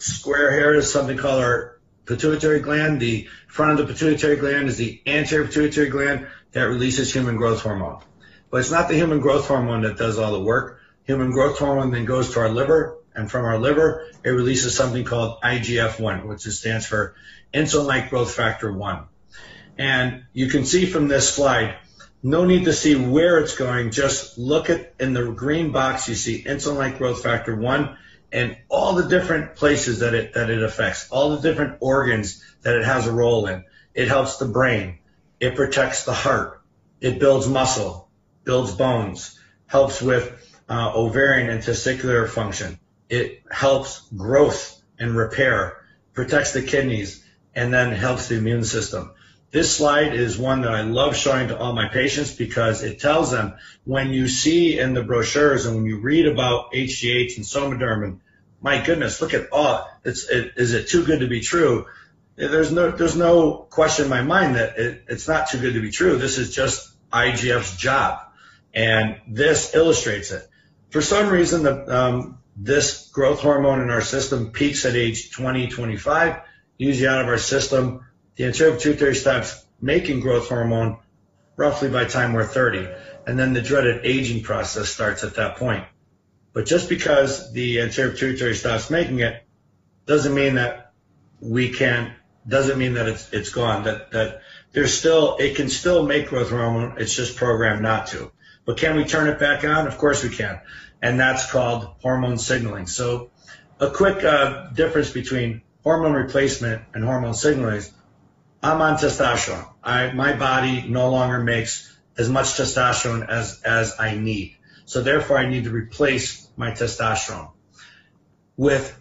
square here is something called our pituitary gland. The front of the pituitary gland is the anterior pituitary gland that releases human growth hormone. But it's not the human growth hormone that does all the work. Human growth hormone then goes to our liver, and from our liver, it releases something called IGF-1, which stands for insulin-like growth factor 1. And you can see from this slide, no need to see where it's going. Just look at in the green box, you see insulin-like growth factor 1 and all the different places that it affects, all the different organs that it has a role in. It helps the brain. It protects the heart. It builds muscle, builds bones, helps with ovarian and testicular function. It helps growth and repair, protects the kidneys, and then helps the immune system. This slide is one that I love showing to all my patients because it tells them when you see in the brochures and when you read about HGH and Somaderm, and my goodness, look at all, is it too good to be true? There's no question in my mind that it's not too good to be true. This is just IGF's job, and this illustrates it. For some reason, this growth hormone in our system peaks at age 20, 25, usually out of our system. The anterior pituitary stops making growth hormone roughly by the time we're 30, and then the dreaded aging process starts at that point. But just because the anterior pituitary stops making it doesn't mean that it's gone. That there's still, it can still make growth hormone. It's just programmed not to. But can we turn it back on? Of course we can. And that's called hormone signaling. So a quick difference between hormone replacement and hormone signaling is I'm on testosterone. My body no longer makes as much testosterone as I need. So therefore I need to replace my testosterone. With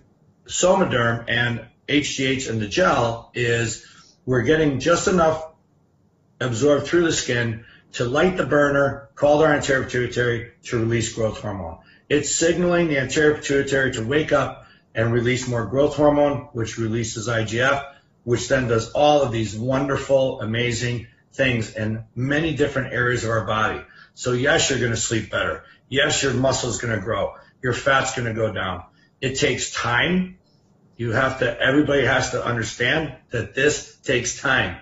Somaderm and HGH and the gel is we're getting just enough absorbed through the skin to light the burner called our anterior pituitary to release growth hormone. It's signaling the anterior pituitary to wake up and release more growth hormone, which releases IGF, which then does all of these wonderful, amazing things in many different areas of our body. So yes, you're going to sleep better. Yes, your muscle's going to grow. Your fat's going to go down. It takes time. Everybody has to understand that this takes time.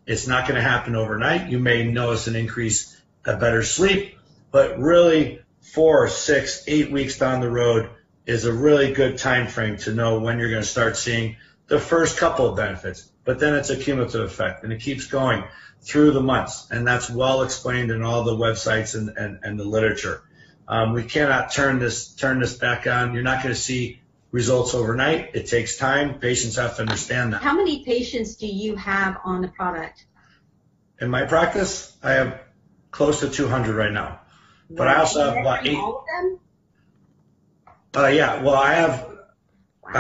It's not going to happen overnight. You may notice an increase, a better sleep, but really 4, 6, 8 weeks down the road is a really good time frame to know when you're going to start seeing the first couple of benefits. But then it's a cumulative effect, and it keeps going through the months, and that's well explained in all the websites and the literature. We cannot turn this back on. You're not going to see results overnight. It takes time. Patients have to understand that. How many patients do you have on the product? In my practice, I have close to 200 right now. But I also have about 8. All of them? Yeah. Well, I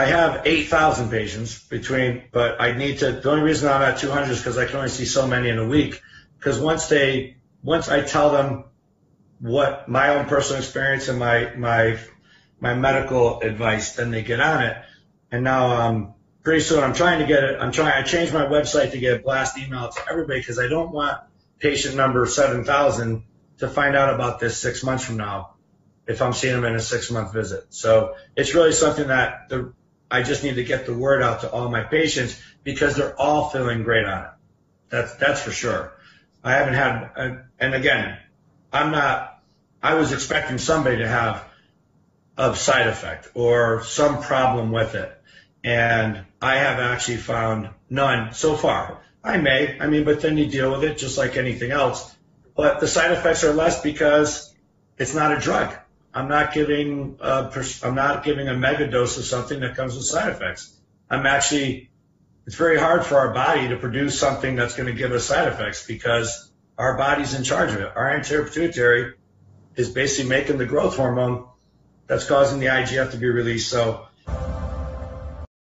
have 8,000 patients but I need to. The only reason I'm at 200 is because I can only see so many in a week. Because once I tell them what my own personal experience and my medical advice, then they get on it. And now pretty soon I changed my website to get a blast email to everybody because I don't want patient number 7,000 to find out about this 6 months from now if I'm seeing them in a 6-month visit. So it's really something that I just need to get the word out to all my patients because they're all feeling great on it. That's for sure. I haven't had, and again, I was expecting somebody to have a side effect or some problem with it. And I have actually found none so far. But then you deal with it just like anything else. But the side effects are less because it's not a drug. I'm not giving a mega dose of something that comes with side effects. It's very hard for our body to produce something that's going to give us side effects because our body's in charge of it. Our anterior pituitary is basically making the growth hormone that's causing the IGF to be released. So